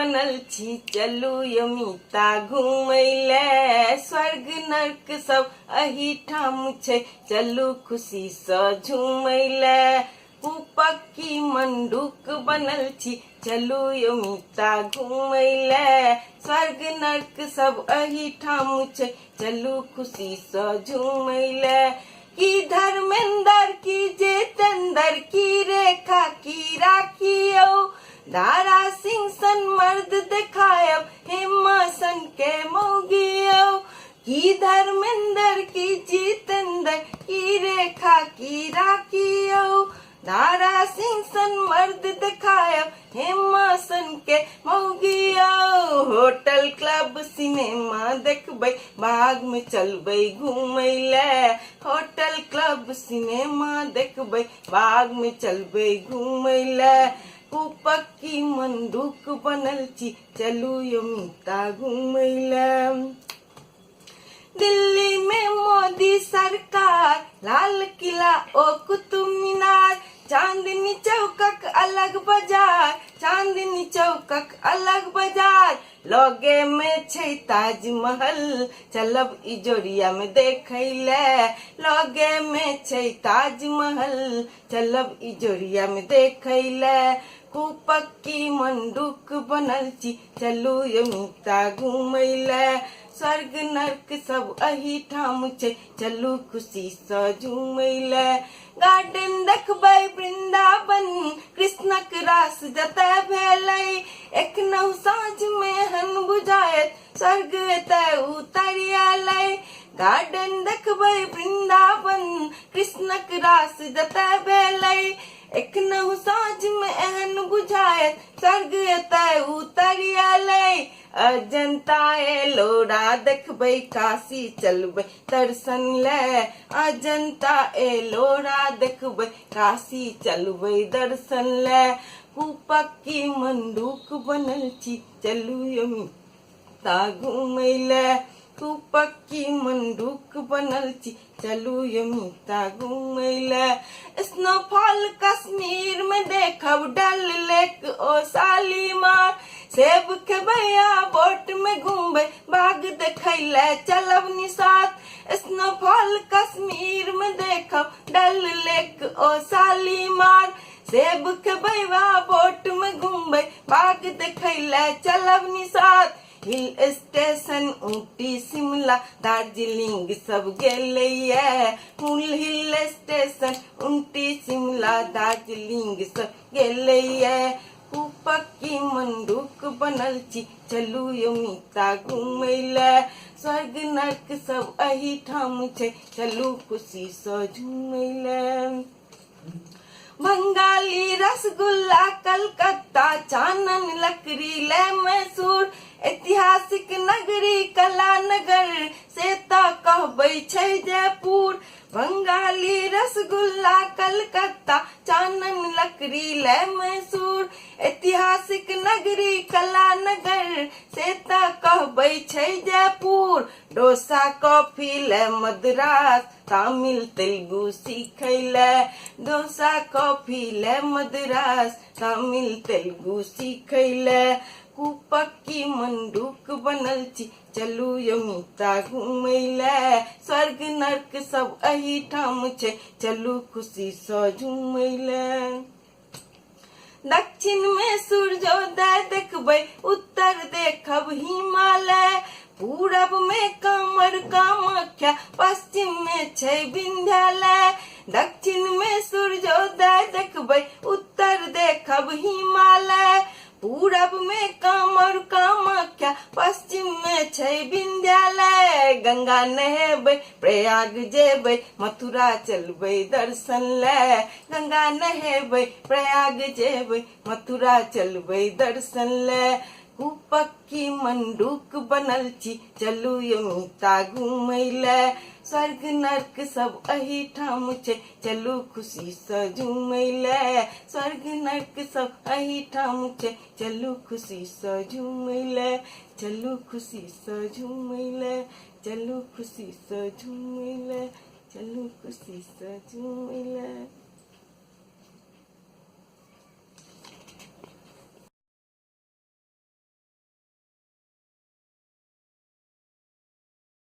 बनल छी चलू यमिता घूमैले। स्वर्ग नर्क सब अही ठाम छै चलू खुशी सँ झूमैले। पक्की मंडूक बनल छी चलू यमिता घूमैले। स्वर्ग नर्क सब अही ठाम छै चलू खुशी सँ झूमैले। की धर्मेंद्र की जितेंद्र की रेखा की राखियो। दारा सिंह सन मर्द देखायब हेमा सन के मौगियो। की धर्मेंद्र की जितेंद्र की रेखा की राखियो। दारा सिंह सन मर्द देखायब हेमा सन के मौगियो। होटल क्लब सिनेमा देखबै बाग में चलबै घूमैले। होटल क्लब सिनेमा देखबै बाग में चलबै घूमैले। पक्की मंडूक बनल छी चलू यमिता घूमैले। दिल्ली में मोदी सरकार लाल किला ओ कुतुब मीनार। चांदनी चौकक अलग बाजार चांदनी चौकक अलग बाजार। लगे में छै ताजमहल चलब इजोरिया में देखैले। लगे में छै ताजमहल चलब इजोरिया में देखैले। पक्की मंडूक बनल छी चलू यमिता घूमैले। स्वर्ग नर्क सब अही ठाम छै चलू खुशी सँ झूमैले। गार्डन देखबै वृंदावन कृष्णक रास जतय भेलै। एखनहु साँझ में हन बुझायत स्वर्ग एतय उतरि आयलै। गार्डन देखबै वृंदावन कृष्णक रास जतय भेलै। एखनहु साँझ में एहन बुझायत स्वर्ग एतय उतरि आयलै। अजंता एलोरा देखबै काशी चलबै दर्शन ले। अजंता एलोरा देखबै काशी चलबै दर्शन ले। पक्की मंडूक बनल छी चलू यमिता घूमैले। पक्की मंडूक बनल छी चलू यमिता घूमैले। स्नोफॉल कश्मीर में देखब डल लेक ओ शालीमार। सेब खेबै बोट में घूमबै बाग देखैले चलब निषाद। स्नोफॉल कश्मीर में देखब डल लेक ओ शालीमार। सेब खेबै बोट में घूमबै बाग देखैले चलब निषाद। हिल स्टेशन ऊटी शिमला दार्जिलिंग सब गेलैये। हिल स्टेशन ऊटी शिमला दार्जिलिंग सब गेलैये। पक्की मंडूक बनल छी चलू यमिता घूमैले। स्वर्ग नर्क सब अही ठाम छै चलू खुशी सँ झूमैले। बंगाली रसगुल्ला कलकत्ता चानन लकड़ी ले मैसूर। ऐतिहासिक नगरी कला नगर से त कहबै छै जयपुर। बंगाली रसगुल्ला कलकत्ता चानन लकड़ी ले मैसूर। ऐतिहासिक नगरी कला नगर से त कहबै छै जयपुर। डोसा कॉफी ले मद्रास तमिल तेलुगु सीखैले। डोसा कॉफी ले मद्रास तमिल तेलुगु सीखैले। पक्की मंडूक बनल छी चलू यमिता घूमैले। स्वर्ग नर्क सब अही ठाम छै चलू खुशी सँ झूमैले। दक्षिण में सूर्योदय देखबै उत्तर देखब हिमालय। पूरब में कामर कामाख्या पश्चिम में छै विंध्यालय। दक्षिण में सूर्योदय देखबै उत्तर देखब हिमालय। पूरब में कामर कामाख्या पश्चिम में छै विंध्यालय। गंगा नहेबै प्रयाग जेबै मथुरा चलबै दर्शन ले। गंगा नहेबै प्रयाग जेबै मथुरा चलबै दर्शन ले। पक्की मंडूक बनल छी चलू यमिता घूमैले। स्वर्ग नर्क सब अही ठाम छै चलू खुशी सँ झूमैले। स्वर्ग नर्क सब अही ठाम छै चलू खुशी सँ झूमैले। चलू खुशी सँ झूमैले। चलू खुशी सँ झूमैले। चलू खुशी सँ झूमैले।